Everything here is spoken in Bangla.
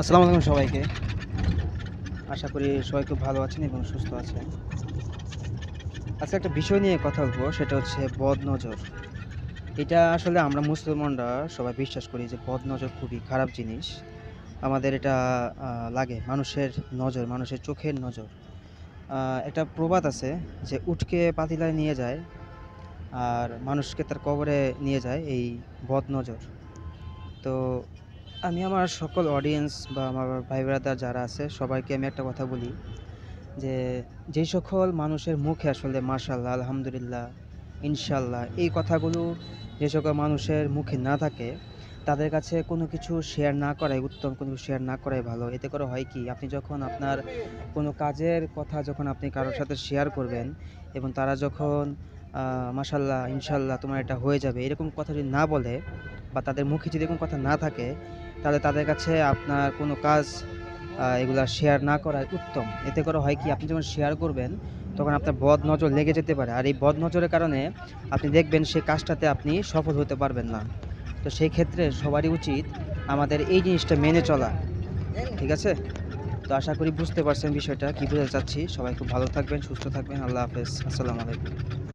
আসসালামু আলাইকুম সবাইকে। আশা করি সবাই খুব ভালো আছেন এবং সুস্থ আছেন। আজকে একটা বিষয় নিয়ে কথা বলবো, সেটা হচ্ছে বদনজর। এটা আসলে আমরা মুসলমানরা সবাই বিশ্বাস করি যে বদনজর খুবই খারাপ জিনিস। আমাদের এটা আ লাগে মানুষের নজর, মানুষের চোখের নজর। আ একটা প্রবাদ আছে যে উটকে পাতিলায় নিয়ে যায় আর মানুষকে তার কবরে নিয়ে যায় এই বদনজর। তো আমি আমার সকল অডিয়েন্স বা আমার ভাই ব্রাদার যারা আছে সবাইকে আমি একটা কথা বলি যে, যেই সকল মানুষের মুখে আসলে মাশাআল্লাহ, আলহামদুলিল্লাহ, ইনশাআল্লাহ এই কথাগুলো যে সকল মানুষের মুখে না থাকে, তাদের কাছে কোনো কিছু শেয়ার না করাই উত্তম, কোনো কিছু শেয়ার না করাই ভালো। এতে করে হয় কি? আপনি যখন আপনার কোনো কাজের কথা যখন আপনি কারো সাথে শেয়ার করবেন এবং তারা যখন মাশাআল্লাহ, ইনশাআল্লাহ তোমার এটা হয়ে যাবে, এরকম কথা যদি না বলে বা তাদের মুখে যদি এরকম কথা না থাকে, তাহলে তাদের কাছে আপনার কোনো কাজ এগুলা শেয়ার না করাই উত্তম। এতে করে হয় কি আপনি যখন শেয়ার করবেন, তখন আপনার বদনজর লেগে যেতে পারে। আর এই বদনজরের কারণে আপনি দেখবেন সেই কাজটাতে আপনি সফল হতে পারবেন না। তো সেই ক্ষেত্রে সবারই উচিত আমাদের এই জিনিসটা মেনে চলা। ঠিক আছে? তো আশা করি বুঝতে পারছেন বিষয়টা কি বোঝাতে চাচ্ছি। সবাই খুব ভালো থাকবেন, সুস্থ থাকবেন। আল্লাহ হাফেজ। আসসালামু আলাইকুম।